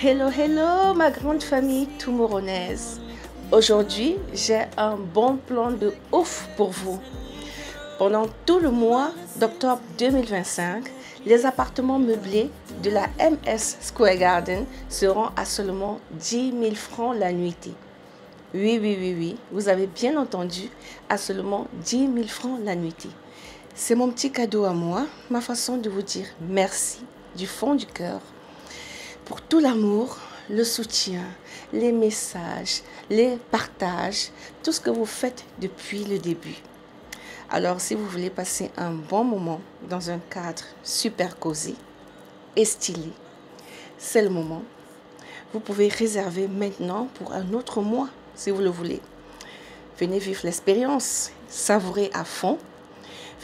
Hello, hello ma grande famille toumouronaise. Aujourd'hui, j'ai un bon plan de ouf pour vous. Pendant tout le mois d'octobre 2025, les appartements meublés de la MS Square Garden seront à seulement 10 000 francs la nuitée. Oui, vous avez bien entendu, à seulement 10 000 francs la nuitée. C'est mon petit cadeau à moi, ma façon de vous dire merci du fond du cœur pour tout l'amour, le soutien, les messages, les partages, tout ce que vous faites depuis le début. Alors, si vous voulez passer un bon moment dans un cadre super cosy et stylé, c'est le moment. Vous pouvez réserver maintenant pour un autre mois, si vous le voulez. Venez vivre l'expérience, savourer à fond.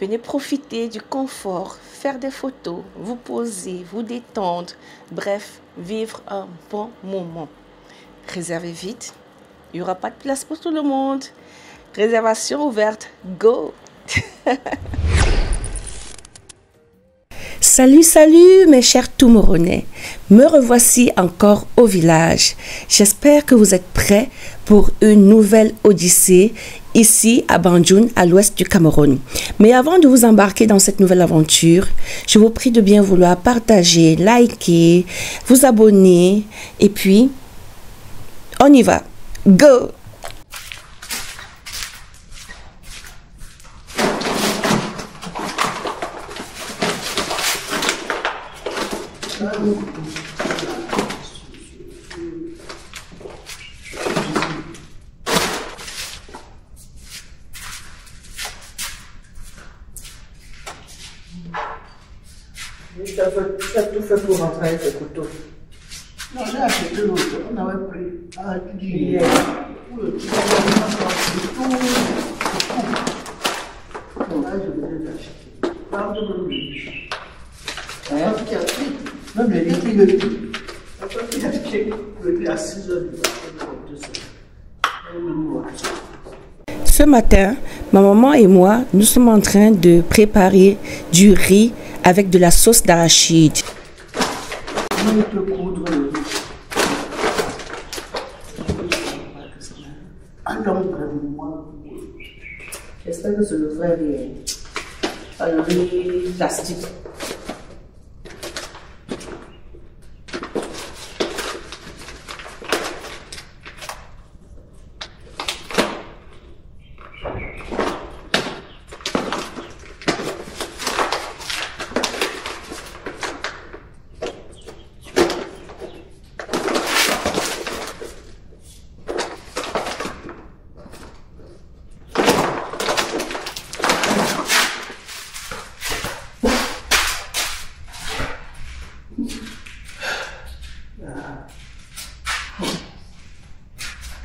Venez profiter du confort, faire des photos, vous poser, vous détendre, bref, vivre un bon moment. Réservez vite, il n'y aura pas de place pour tout le monde. Réservation ouverte, go! Salut mes chers Toumouronais, me revoici encore au village. J'espère que vous êtes prêts pour une nouvelle odyssée ici à Banjul, à l'ouest du Cameroun. Mais avant de vous embarquer dans cette nouvelle aventure, je vous prie de bien vouloir partager, liker, vous abonner et puis on y va. Go! Tu as tout fait pour rentrer avec le couteau. Non, j'ai acheté l'autre, on avait pris. Ah, tu dis hier. Pour le tout. Là, je vais les acheter. Parle de l'autre. Parce qu'il y a pris. Même les livres, il le dit. Après, il a acheté à 6 h du matin. Ce matin, ma maman et moi, nous sommes en train de préparer du riz avec de la sauce d'arachide. On peut coudre le riz. Alors, moi, J'espère que c'est le vrai riz. Pas le riz plastique.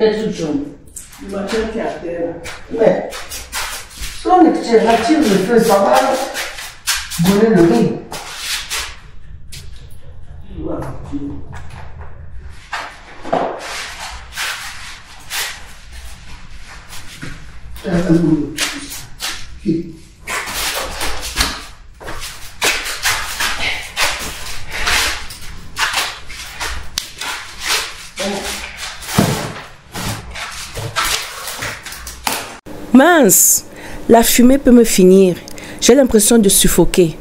qu'est-ce que tu veux? Le matin, tu es à terre. Mais, si on attire le feu, ça va brûler le riz. Voilà. Mince, la fumée peut me finir. J'ai l'impression de suffoquer.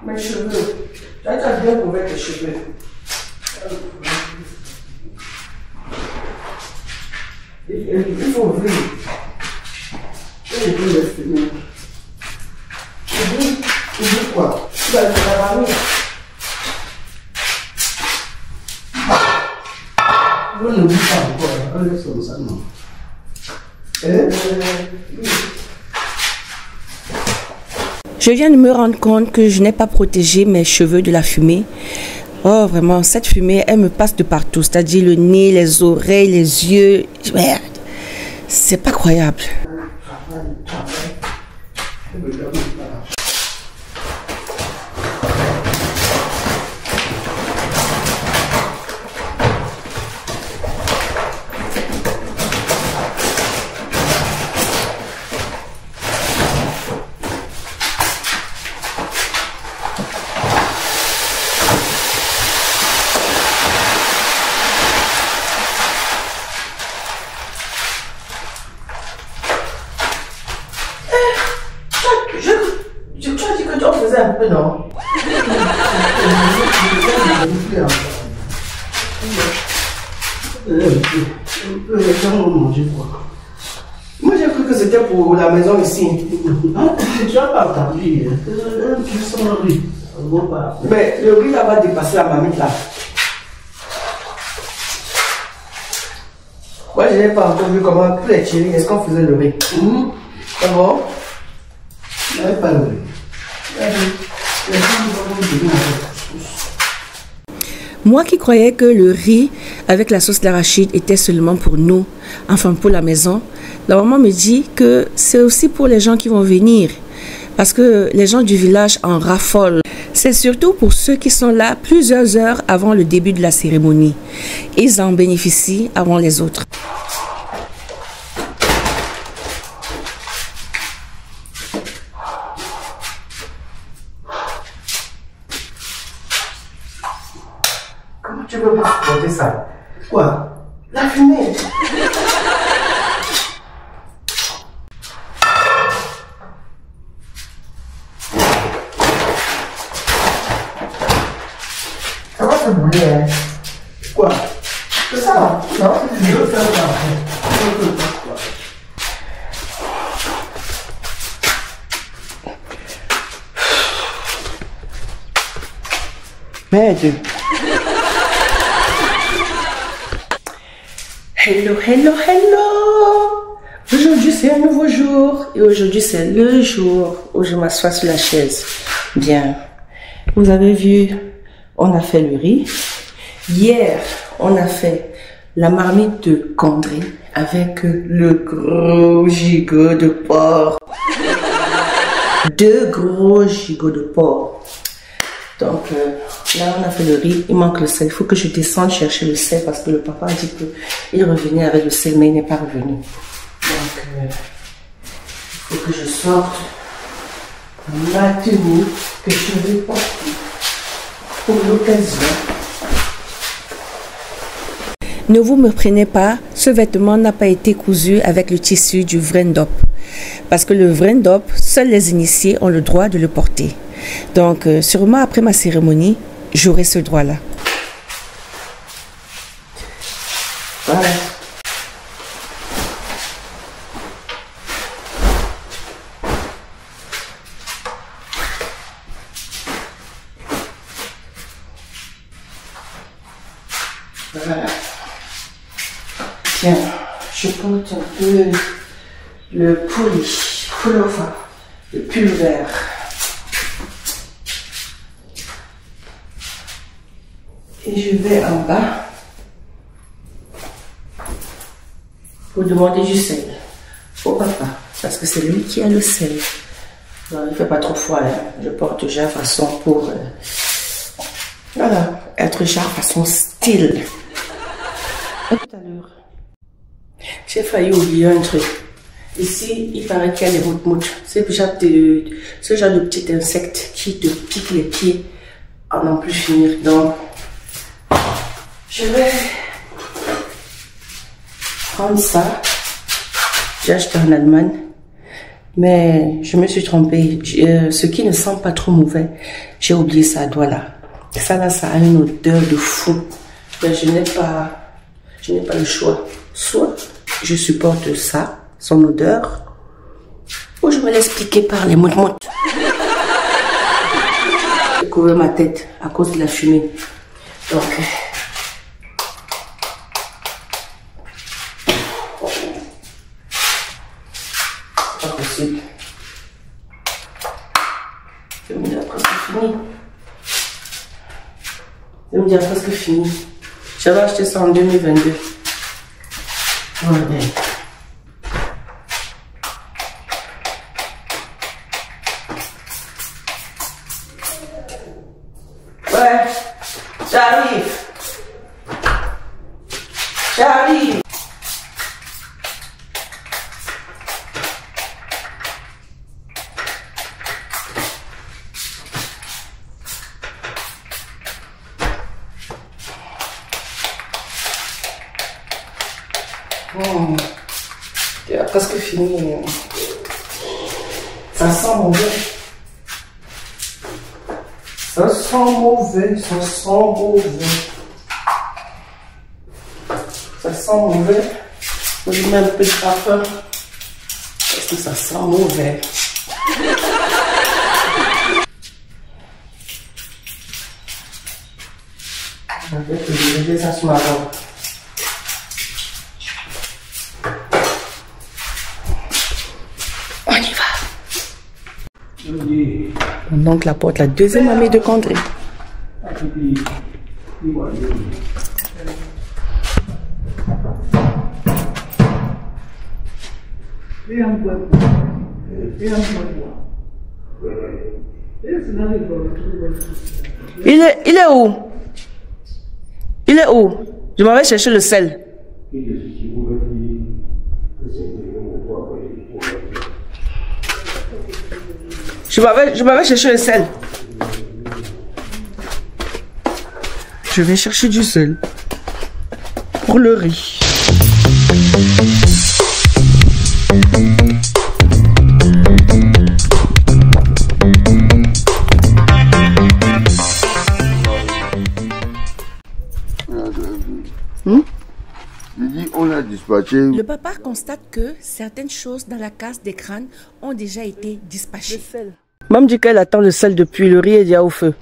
Mes cheveux. Tu as bien couvert tes cheveux. Il faut ouvrir. Et il faut le fumer. On ne vit pas encore, on laisse comme ça, non. Je viens de me rendre compte que je n'ai pas protégé mes cheveux de la fumée. Oh, vraiment, cette fumée, elle me passe de partout. C'est-à-dire le nez, les oreilles, les yeux. Merde, c'est pas croyable. Un peu, non? Moi j'ai cru que c'était pour la maison ici. Tu n'as pas entendu. Mais le riz là va dépasser la marmite là. Moi je n'ai pas encore vu comment tous les chéris, est-ce qu'on faisait le riz? C'est bon? Je n'avais pas le riz. Moi qui croyais que le riz avec la sauce d'arachide était seulement pour nous, enfin pour la maison, la maman me dit que c'est aussi pour les gens qui vont venir. Parce que les gens du village en raffolent. C'est surtout pour ceux qui sont là plusieurs heures avant le début de la cérémonie. Ils en bénéficient avant les autres. Comment tu veux pas supporter ça? Quoi? La fumée. Ça va se brûler, hein? Quoi? C'est ça? Non, je veux faire ça. Merde. Hello, hello, hello! Aujourd'hui c'est un nouveau jour et aujourd'hui c'est le jour où je m'assois sur la chaise. Bien, vous avez vu, on a fait le riz. Hier, on a fait la marmite de Condré avec le gros gigot de porc. 2 gros gigots de porc. Donc là, on a fait le riz, il manque le sel. Il faut que je descende chercher le sel parce que le papa a dit qu'il revenait avec le sel, mais il n'est pas revenu. Donc, il faut que je sorte ma tenue que je vais porter pour l'occasion. Ne vous méprenez pas, ce vêtement n'a pas été cousu avec le tissu du Vrendop. Parce que le Vrendop, seuls les initiés ont le droit de le porter. Donc, sûrement après ma cérémonie, j'aurai ce droit-là. Voilà. Voilà. Tiens, je porte un peu le pullover, le pull vert. Et je vais en bas pour demander du sel au papa, parce que c'est lui qui a le sel. Alors, il ne fait pas trop froid, hein. Je porte déjà façon pour voilà, être genre façon style. À tout à l'heure. J'ai failli oublier un truc. Ici, il paraît qu'il y a des moutes-moutes. C'est ce genre de petits insectes qui te piquent les pieds à n'en plus finir. Donc, je vais prendre ça. J'ai acheté en Allemagne, mais je me suis trompée. Ce qui ne sent pas trop mauvais, j'ai oublié ça à doigt là. Ça là, ça a une odeur de fou. Mais je n'ai pas le choix. Soit je supporte ça, son odeur, ou je me laisse piquer par les moutes-moutes. couvert ma tête à cause de la fumée. Donc, pas possible. C'est déjà presque fini. C'est déjà presque fini. J'avais acheté ça en 2022. Ouais. Ouais, j'arrive. J'arrive. C'est presque fini. Ça sent mauvais. Ça sent mauvais, ça sent mauvais. Ça sent mauvais. Je mets un peu de parfum. Parce que ça sent mauvais. Avec le visage marron. On y va. Mon oncle apporte la deuxième amie de Condré. Il est où? Il est où? Je m'avais cherché le sel. Je m'avais cherché le sel. Je vais chercher du sel pour le riz. On a dispatché. Le papa constate que certaines choses dans la case des crânes ont déjà été dispatchées. Maman dit qu'elle attend le sel depuis, le riz est déjà au feu.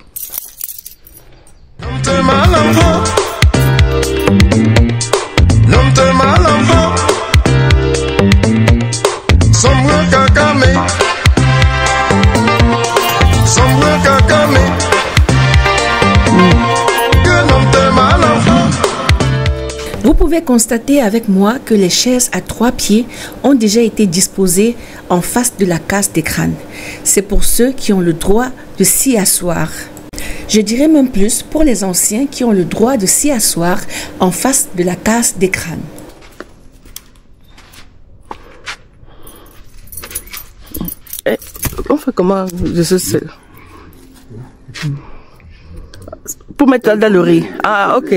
Vous pouvez constater avec moi que les chaises à 3 pieds ont déjà été disposées en face de la case des crânes. C'est pour ceux qui ont le droit de s'y asseoir. Je dirais même plus pour les anciens qui ont le droit de s'y asseoir en face de la case des crânes. On fait comment de ce sel? Pour mettre dans le riz. Ah, ok.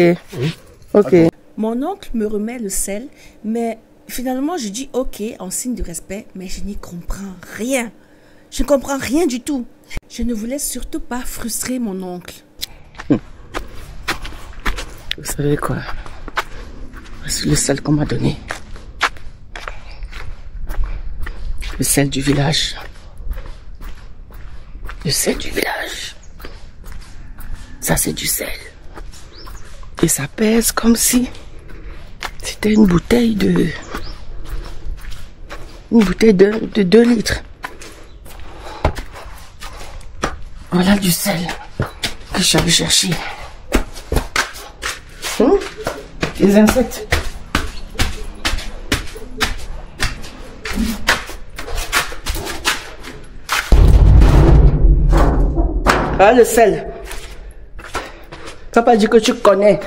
Ok. Mon oncle me remet le sel, mais finalement je dis ok en signe de respect, mais je n'y comprends rien. Je ne comprends rien du tout. Je ne voulais surtout pas frustrer mon oncle. Vous savez quoi? C'est le sel qu'on m'a donné. Le sel du village. Le sel du village. Ça, c'est du sel. Et ça pèse comme si c'était une bouteille de 2 litres. Voilà du sel que j'avais cherché. Des insectes. Ah, le sel. Papa dit que tu connais.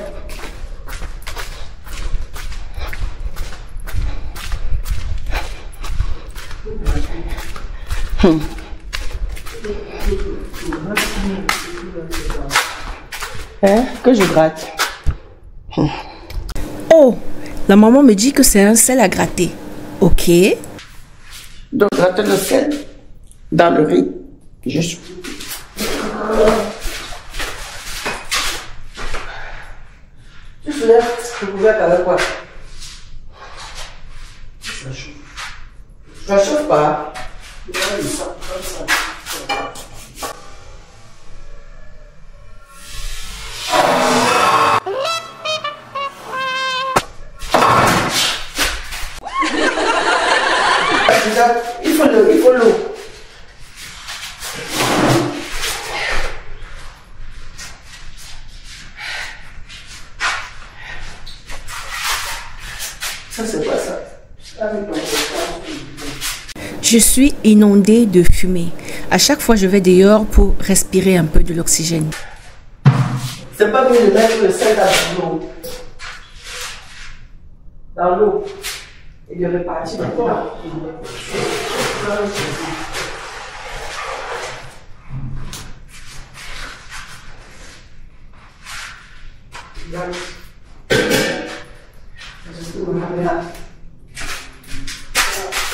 Hein? Que je gratte. Oh, la maman me dit que c'est un sel à gratter. Ok. Donc, gratter le sel dans le riz. Juste. Tu soulèves le couvercle avec quoi? Je ne chauffe pas. il faut l'eau. Ça, c'est pas ça. Je suis inondée de fumée. À chaque fois, je vais dehors pour respirer un peu de l'oxygène. C'est pas mieux de mettre le sel dans l'eau et de repartir maintenant.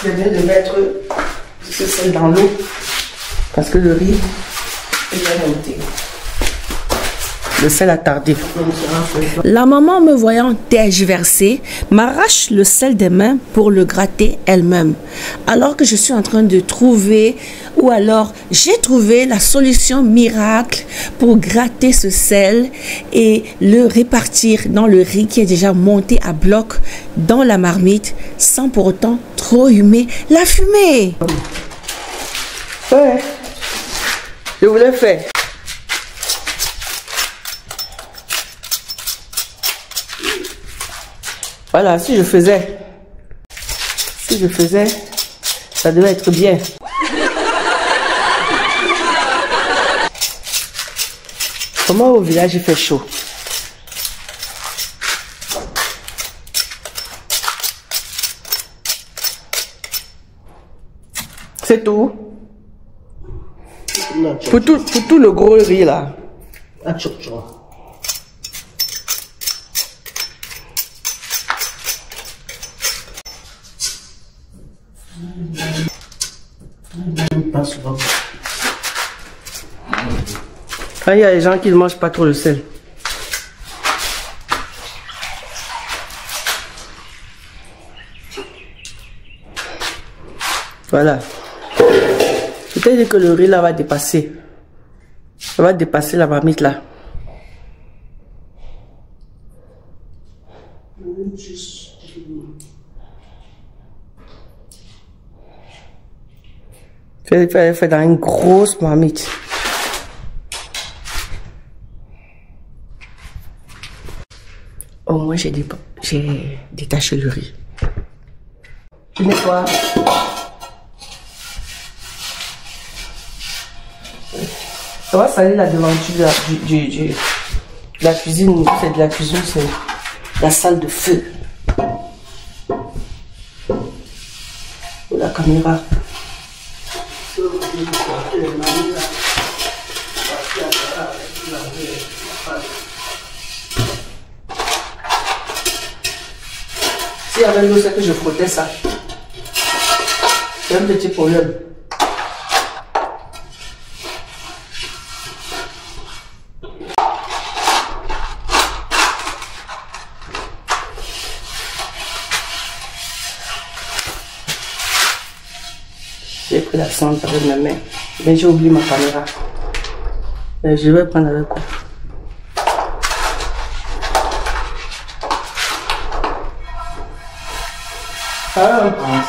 Je viens de mettre ce sel dans l'eau parce que le riz est bien monté. Le sel a tardé. La maman, me voyant tergiverser, m'arrache le sel des mains pour le gratter elle-même. Alors que je suis en train de trouver, ou alors j'ai trouvé la solution miracle pour gratter ce sel et le répartir dans le riz qui est déjà monté à bloc dans la marmite sans pour autant trop humer la fumée. Ouais, je voulais faire. Voilà, si je faisais, ça devait être bien. Comment au village il fait chaud? C'est tout? Pour tout le gros riz là. Il y a des gens qui ne mangent pas trop le sel. Voilà. Peut-être que le riz là va dépasser. Ça va dépasser la marmite là. Fait dans une grosse marmite. Au moins j'ai détaché le riz. Tu nettoies. Ça va salir la devanture de la cuisine. C'est de la cuisine, c'est la salle de feu. Pour la caméra. Si y avait l'eau, c'est que je frottais ça. C'est un petit problème. J'ai pris la cendre avec ma main, mais j'ai oublié ma caméra. Et je vais prendre avec quoi. Ah, on pense.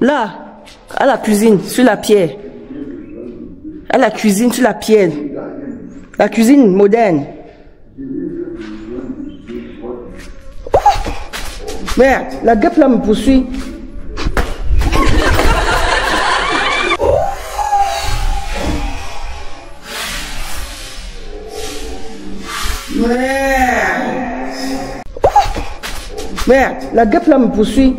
Là, à la cuisine, sur la pierre. À la cuisine, sur la pierre. La cuisine moderne. Merde, la guêpe là me poursuit. Merde, la guêpe là me poursuit.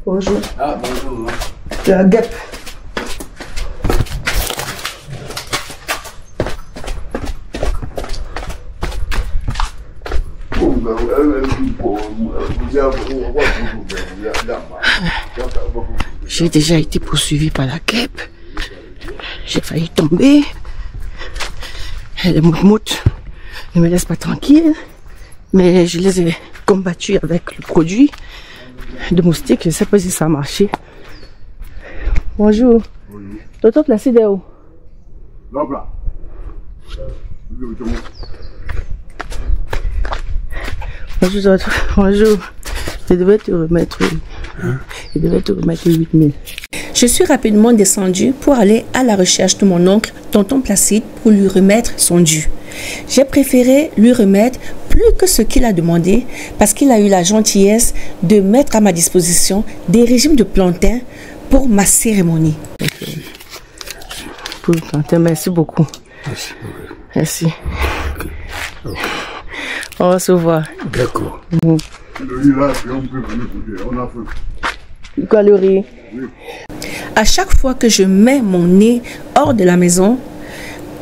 Bonjour. Ah, bonjour. La guêpe. J'ai déjà été poursuivi par la guêpe. J'ai failli tomber. Et les moutmoutes ne me laissent pas tranquille. Mais je les ai combattus avec le produit de moustique. Je ne sais pas si ça a marché. Bonjour. Bonjour. Toto Placide est où? Là, là. Bonjour, Toto. Bonjour. Je devais te remettre 8 000. Je suis rapidement descendue pour aller à la recherche de mon oncle, tonton Placide, pour lui remettre son dû. J'ai préféré lui remettre plus que ce qu'il a demandé parce qu'il a eu la gentillesse de mettre à ma disposition des régimes de plantain pour ma cérémonie. Pour le plantain, merci beaucoup. Merci. Merci. On va se voir. D'accord. Le riz là, puis on peut venir goûter. On a fait. Quoi, le riz? Oui. À chaque fois que je mets mon nez hors de la maison,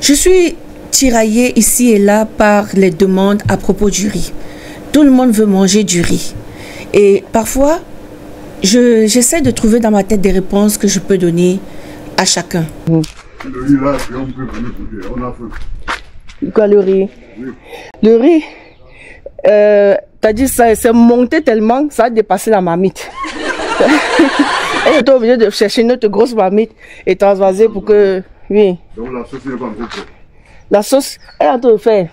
je suis tiraillée ici et là par les demandes à propos du riz. Tout le monde veut manger du riz. Et parfois, j'essaie de trouver dans ma tête des réponses que je peux donner à chacun. Le riz là, puis on peut venir goûter. On a fait. Quoi, le riz? Oui. Le riz, t'as dit ça, c'est monté tellement, ça a dépassé la marmite. Elle est obligée de chercher une autre grosse marmite et transvaser pour que... Oui. Donc la sauce n'est pas encore prête. La sauce, elle est en train de faire.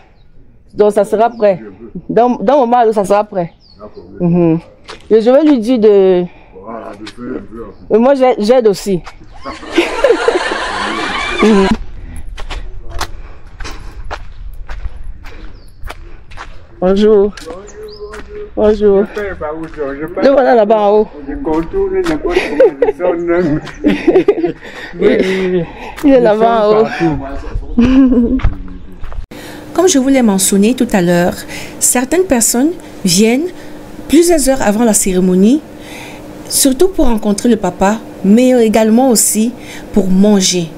Donc ça sera prêt. Dans le moment où ça sera prêt. D'accord. Et je vais lui dire de... Voilà, de faire un peu après. Et moi j'aide aussi. Bonjour. Bonjour. Le voilà là-bas en haut. Je contourne n'importe comment je sonne. Il est là-bas en haut. Comme je vous l'ai mentionné tout à l'heure, certaines personnes viennent plusieurs heures avant la cérémonie, surtout pour rencontrer le papa, mais également aussi pour manger.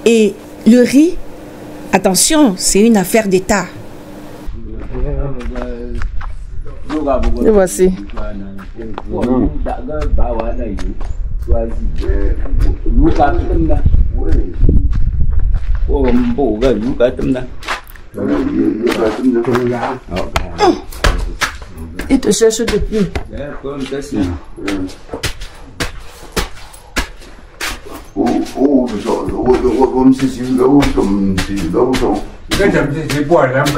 Et le riz, attention, c'est une affaire d'État. Et voici. Il te cherche depuis. C'est pour l'employé.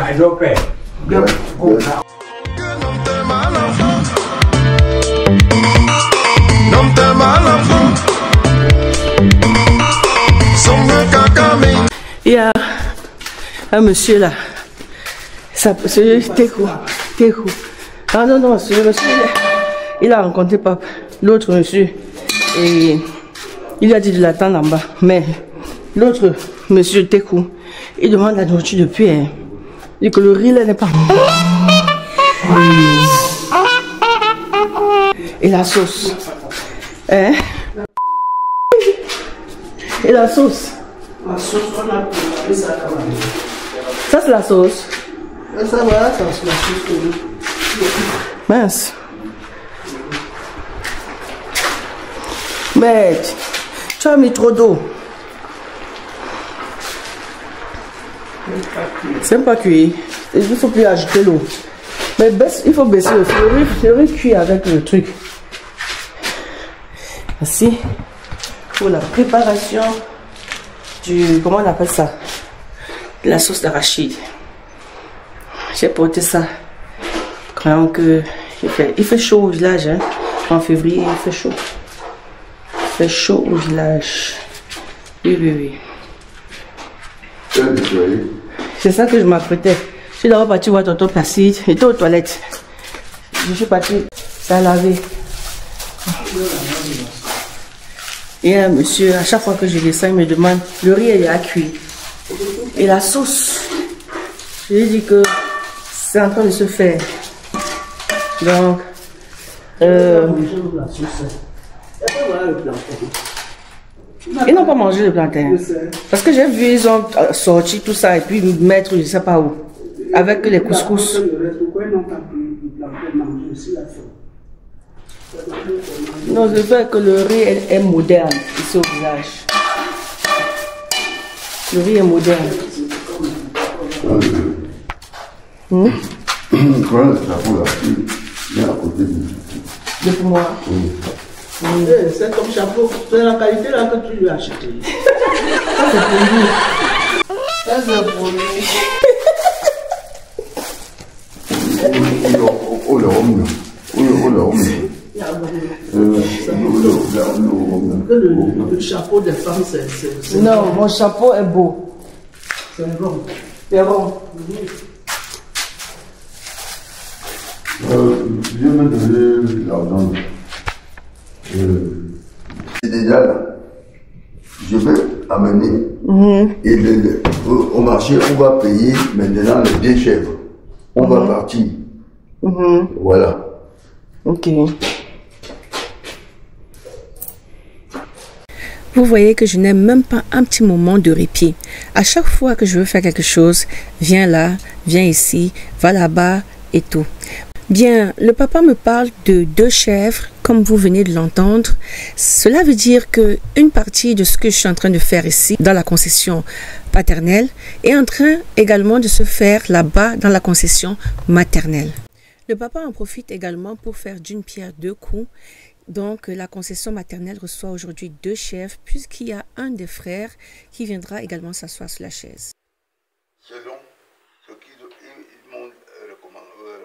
Il y a un monsieur là. C'est Tekou. Ah non, non, ce monsieur, il a rencontré papa, l'autre monsieur. Et il a dit de l'attendre en bas. Mais l'autre monsieur Tekou, il demande la nourriture depuis. Il dit que le riz là n'est pas. Et la sauce. Hein? Et la sauce. La sauce, on a pris ça quand même. Ça c'est la sauce. Et ça va, ça c'est la sauce que nous. Mince. Mais tu as mis trop d'eau. C'est pas cuit. Il ne faut plus ajouter l'eau. Mais baisse, il faut baisser le feu. Le riz cuit avec le truc. Voici pour la préparation du, comment on appelle ça, de la sauce d'arachide. J'ai porté ça quand que il fait chaud au village, hein. En février il fait chaud. Il fait chaud au village. Oui. C'est ça que je m'apprêtais. Je suis d'abord parti voir tonton Placide. J'étais aux toilettes. Je suis parti ça laver. Et un monsieur, à chaque fois que je descends, il me demande, le riz est à cuire. Et la sauce, je lui ai dit que c'est en train de se faire. Donc, ils n'ont pas mangé le plantain. Parce que j'ai vu, ils ont sorti tout ça et puis mettre, je ne sais pas où, avec les couscous. Non, je veux que le riz est moderne ici au village. Le riz est moderne. Voilà, c'est la peau là. Il est à côté de nous. De moi. Oui. C'est comme chapeau. C'est la qualité là que tu lui as acheté. Ça, c'est pour lui. Oh, le rhum là. Oh, le rhum là. Le chapeau des femmes, c'est Non, mon chapeau est beau. c'est rond. C'est bon. Je vais me donner l'argent. C'est déjà là. Je vais amener. Et au marché, on va payer maintenant les 2 chèvres. On va partir. Voilà. Ok. Vous voyez que je n'aime même pas un petit moment de répit. À chaque fois que je veux faire quelque chose, viens là, viens ici, va là-bas et tout. Bien, le papa me parle de 2 chèvres, comme vous venez de l'entendre. Cela veut dire que une partie de ce que je suis en train de faire ici, dans la concession paternelle, est en train également de se faire là-bas, dans la concession maternelle. Le papa en profite également pour faire d'une pierre 2 coups. Donc, la concession maternelle reçoit aujourd'hui 2 chèvres, puisqu'il y a un des frères qui viendra également s'asseoir sur la chaise. Selon ce qu'ils m'ont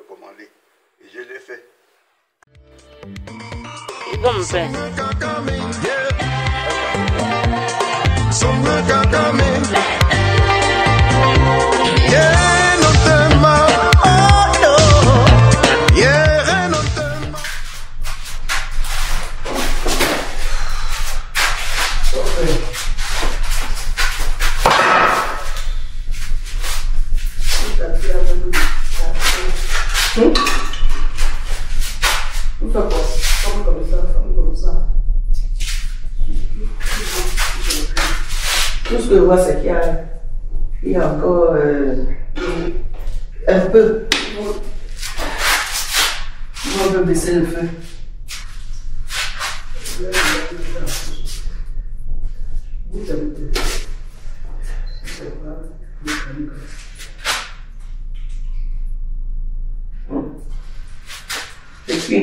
recommandé. Et je l'ai fait. Tout ce que je vois, c'est qu'il y a encore un peu. On peut baisser le feu. Et puis,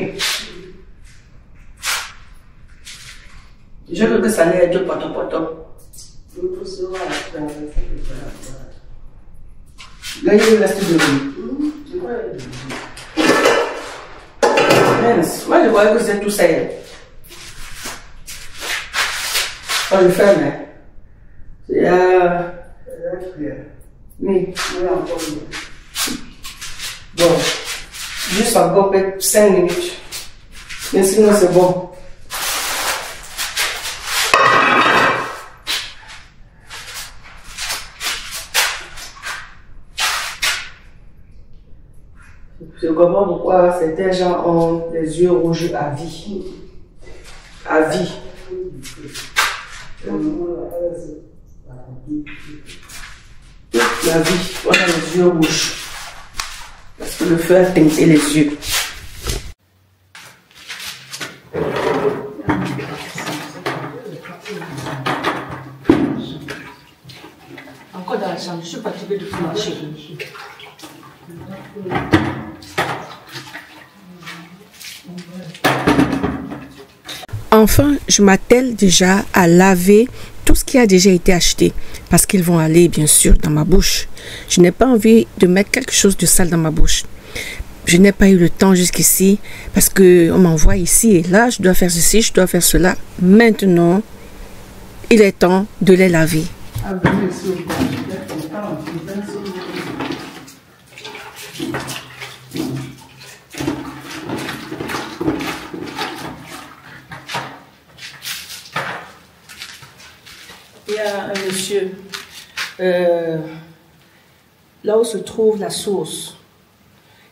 je veux que ça n'ait de poto-poto. Là, il reste de l'eau. Moi, je voyais que c'est tout ça. On le fait, mais. C'est oui. Bon. Juste encore peut-être 5 minutes. Mais sinon, c'est bon. Je comprends pourquoi certains gens ont les yeux rouges à vie. À vie. La vie, on a les yeux rouges. Parce que le feu a teinté les yeux. Encore dans la chambre, je suis fatiguée de tout marcher. Enfin, je m'attelle déjà à laver tout ce qui a déjà été acheté parce qu'ils vont aller bien sûr dans ma bouche. Je n'ai pas envie de mettre quelque chose de sale dans ma bouche. Je n'ai pas eu le temps jusqu'ici parce qu'on m'envoie ici et là, je dois faire ceci, je dois faire cela. Maintenant, il est temps de les laver. Il y a un monsieur, là où se trouve la source,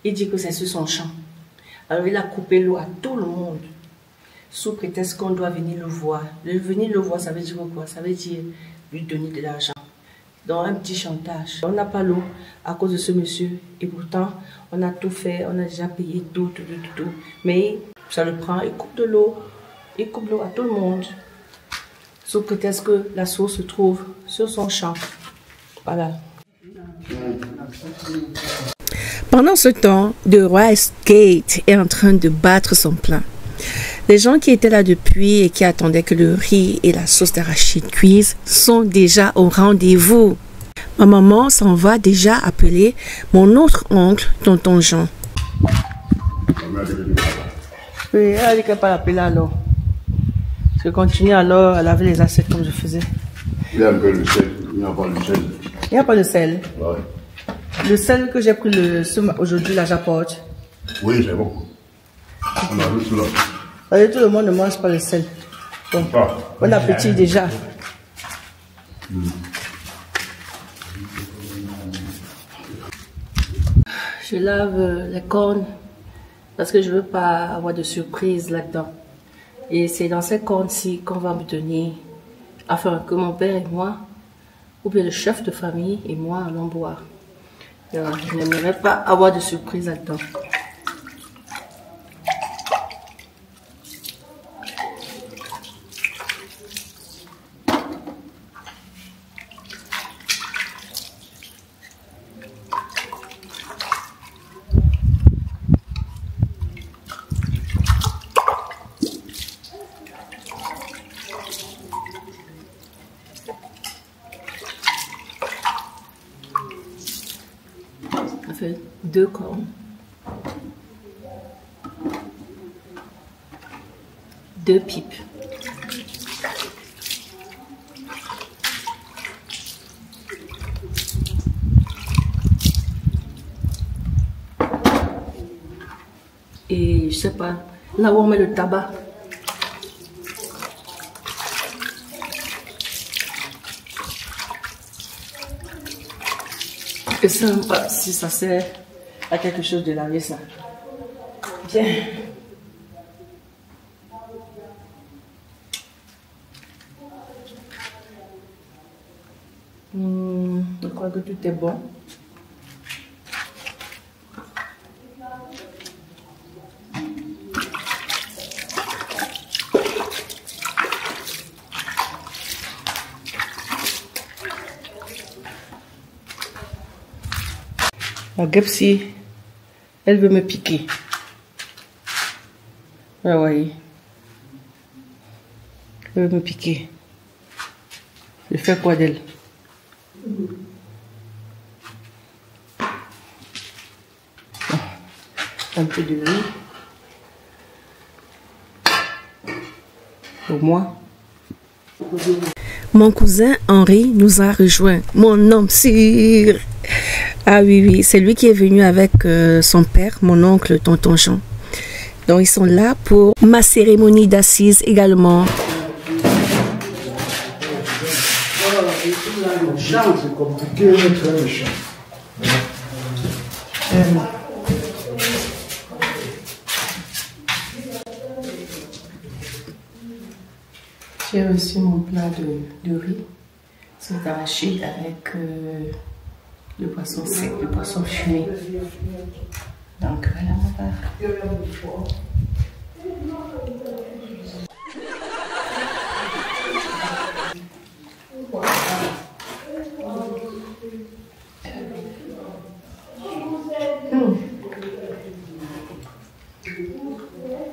il dit que c'est sur son champ. Alors il a coupé l'eau à tout le monde, sous prétexte qu'on doit venir le voir. Venir le voir, ça veut dire quoi? Ça veut dire lui donner de l'argent. Donc un petit chantage. On n'a pas l'eau à cause de ce monsieur, et pourtant on a tout fait, on a déjà payé tout. Mais ça le prend, il coupe de l'eau, il coupe l'eau à tout le monde. Sous prétexte que la source se trouve sur son champ. Voilà. Pendant ce temps, The Rice Gate est en train de battre son plein. Les gens qui étaient là depuis et qui attendaient que le riz et la sauce d'arachide cuisent sont déjà au rendez-vous. Ma maman s'en va déjà appeler mon autre oncle, tonton Jean. Oui, elle dit qu'elle pas l'appeler alors. Je continue alors à laver les assiettes comme je faisais. Il y a un peu de sel. Il n'y a pas de sel. Il n'y a pas de sel. Ouais. Le sel que j'ai pris aujourd'hui, là, j'apporte. Oui, c'est bon. On a juste là. Allez, tout le monde ne mange pas le sel. Bon, bon appétit déjà. Je lave les cornes parce que je ne veux pas avoir de surprise là-dedans. Et c'est dans ces cornes-ci qu'on va me donner, afin que mon père et moi, ou bien le chef de famille et moi, allons boire. Je n'aimerais pas avoir de surprise là-dedans. Ça fait 2 cornes. 2 pipes. Et je sais pas, là où on met le tabac. Je sais même pas si ça sert à quelque chose de laver ça. Tiens. Je crois que tout est bon. La Gepsi, elle veut me piquer. Ah oui. Elle veut me piquer. Je fais quoi d'elle? Un peu de riz. Pour moi. Mon cousin Henri nous a rejoint. Mon homme sûr. Ah oui, c'est lui qui est venu avec son père, mon oncle, tonton Jean. Donc ils sont là pour ma cérémonie d'assises également. C'est compliqué, mais très méchant. J'ai reçu mon plat de riz, sauce d'arachide avec le poisson sec, le poisson fumé. Donc voilà mon père.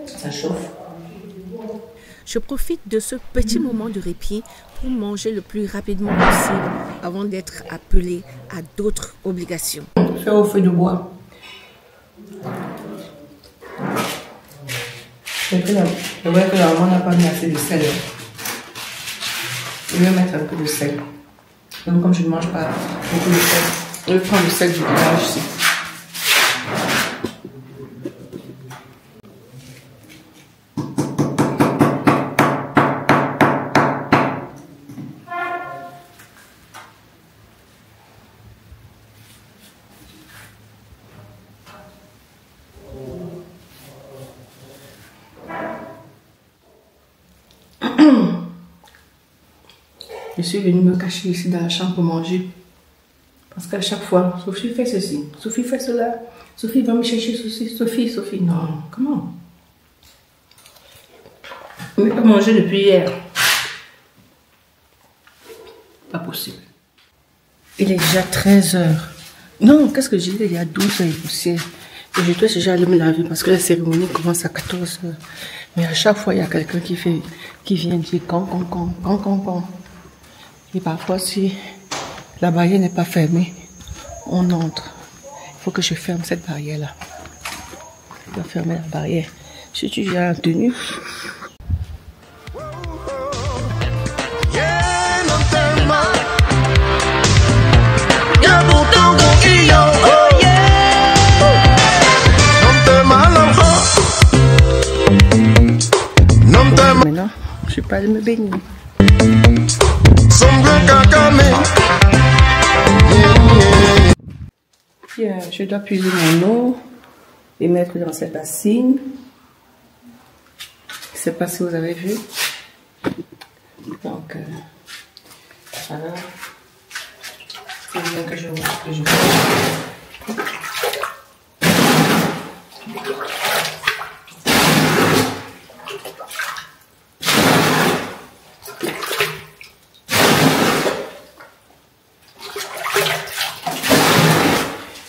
Ça chauffe. Je profite de ce petit moment de répit pour manger le plus rapidement possible avant d'être appelé à d'autres obligations. Fais au feu de bois. C'est vrai que la maman n'a pas mis assez de sel. Je vais mettre un peu de sel. Donc comme je ne mange pas beaucoup de sel, je vais prendre le sel du village ici. Je suis venue me cacher ici dans la chambre pour manger. Parce qu'à chaque fois, Sophie fait ceci, Sophie fait cela, Sophie va me chercher ceci, Sophie. Non, comment? Je n'ai pas mangé depuis hier. Pas possible. Il est déjà 13h. Non, qu'est-ce que j'ai dit? Il y a 12 heures et poussière. Et je dois déjà aller me laver parce que la cérémonie commence à 14 heures. Mais à chaque fois, il y a quelqu'un qui vient dire quand. Et parfois, si la barrière n'est pas fermée, on entre. Il faut que je ferme cette barrière-là. Je dois fermer la barrière. Je suis déjà en tenue. Maintenant, je suis pas allée me baigner. Bien, je dois puiser mon eau et mettre dans cette bassine. Je ne sais pas si vous avez vu. Donc, voilà. C'est bien que je vois.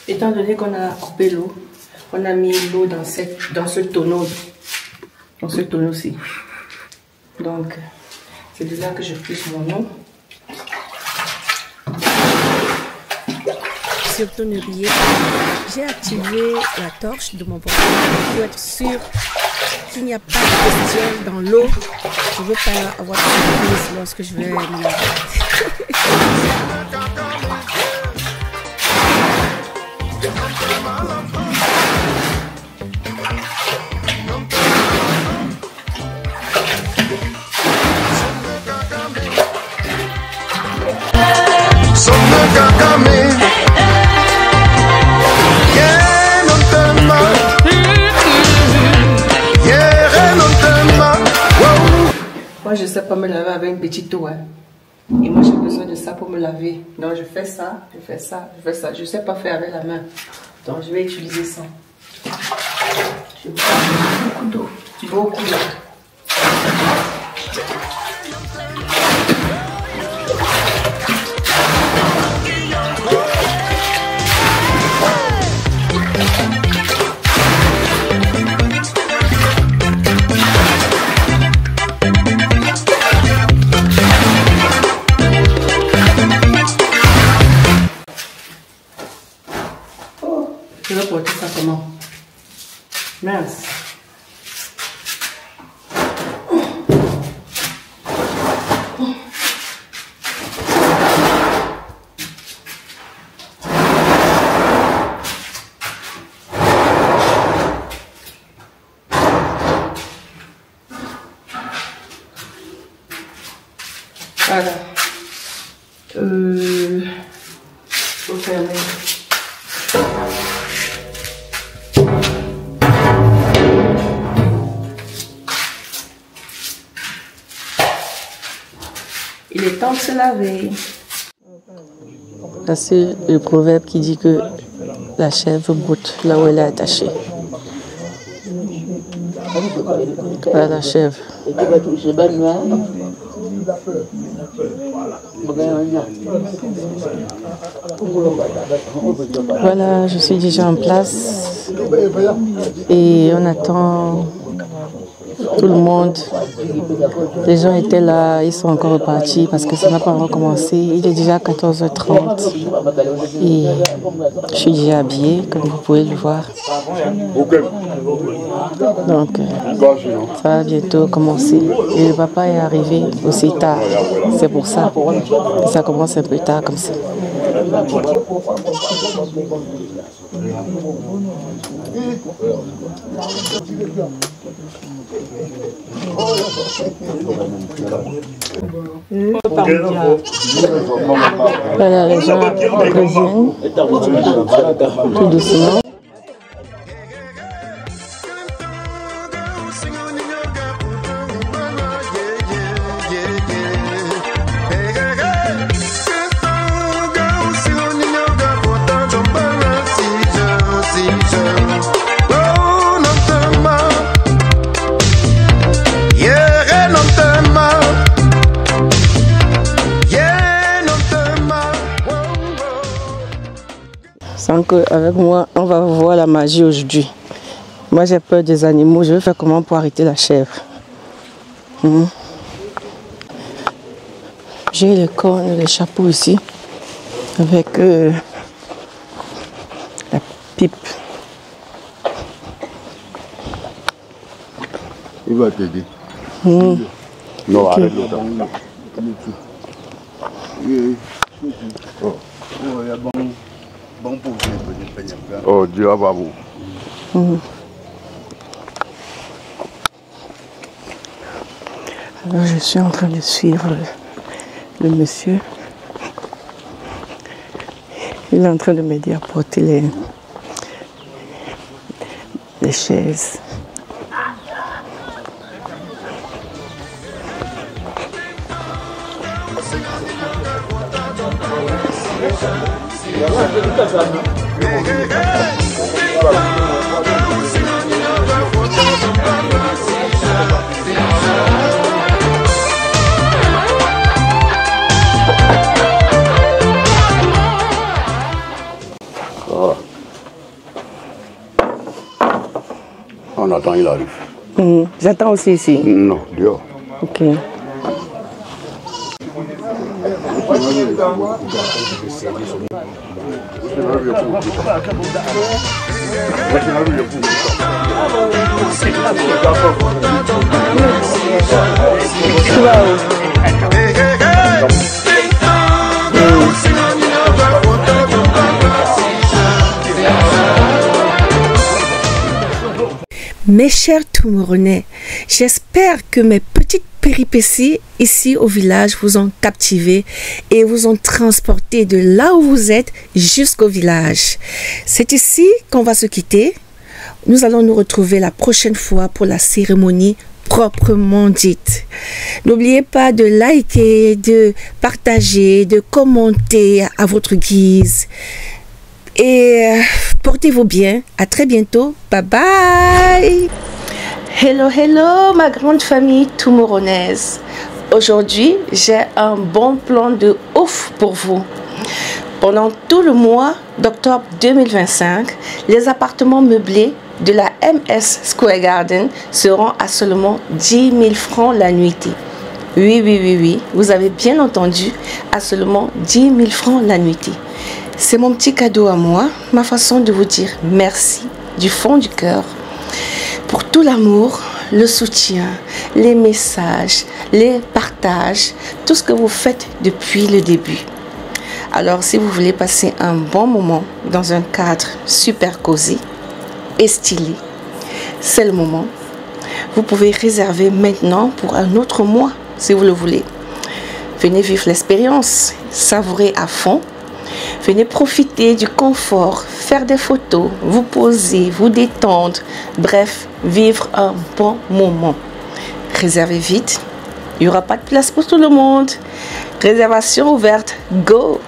Étant donné qu'on a coupé l'eau, on a mis l'eau dans ce tonneau-ci. Donc, c'est de là que je puise mon eau. Surtout n'oubliez pas, j'ai activé la torche de mon portable pour être sûr qu'il n'y a pas de bestiole dans l'eau. Je ne veux pas avoir de surprise lorsque je vais me laver. Moi, je ne sais pas me laver avec une petite eau. Hein. Et moi, j'ai besoin de ça pour me laver. Donc, je fais ça, je fais ça, je fais ça. Je ne sais pas faire avec la main. Donc, je vais utiliser ça. Je bois beaucoup d'eau. Beaucoup d'eau. Je vais porter ça comment? Mince. Voilà. Faut fermer. Il est temps de se laver. Ça, c'est le proverbe qui dit que la chèvre broute là où elle est attachée. Voilà la chèvre. Voilà, je suis déjà en place et on attend tout le monde. Les gens étaient là, ils sont encore repartis parce que ça n'a pas encore commencé. Il est déjà 14h30 et je suis déjà habillée, comme vous pouvez le voir. Donc, ça va bientôt commencer. Et le papa est arrivé aussi tard. C'est pour ça que ça commence un peu tard comme ça. Voilà, les gens reviennent tout doucement. qu'avec moi, on va voir la magie aujourd'hui. Moi, j'ai peur des animaux. Je vais faire comment pour arrêter la chèvre. J'ai les cornes, les chapeaux ici, avec la pipe. Il va t'aider. Non, okay. Arrête le oh, Dieu va vous. Alors, je suis en train de suivre le monsieur. Il est en train de m'aider à porter les chaises. On attend, il arrive. J'attends aussi ici. Non, dehors. Ok. Mes chers Toumoronais, j'espère que mes petites péripéties ici au village vous ont captivé et vous ont transporté de là où vous êtes jusqu'au village. C'est ici qu'on va se quitter. Nous allons nous retrouver la prochaine fois pour la cérémonie proprement dite. N'oubliez pas de liker, de partager, de commenter à votre guise. Et portez-vous bien. À très bientôt. Bye bye. Hello, hello, ma grande famille toumoronnaise. Aujourd'hui, j'ai un bon plan de ouf pour vous. Pendant tout le mois d'octobre 2025, les appartements meublés de la MS Square Garden seront à seulement 10 000 francs la nuitée. Oui, vous avez bien entendu, à seulement 10 000 francs la nuitée. C'est mon petit cadeau à moi, ma façon de vous dire merci du fond du cœur pour tout l'amour, le soutien, les messages, les partages, tout ce que vous faites depuis le début. Alors, si vous voulez passer un bon moment dans un cadre super cosy et stylé, c'est le moment. Vous pouvez réserver maintenant pour un autre mois, si vous le voulez. Venez vivre l'expérience, savourer à fond. Venez profiter du confort, faire des photos, vous poser, vous détendre, bref, vivre un bon moment. Réservez vite, il n'y aura pas de place pour tout le monde. Réservation ouverte, go!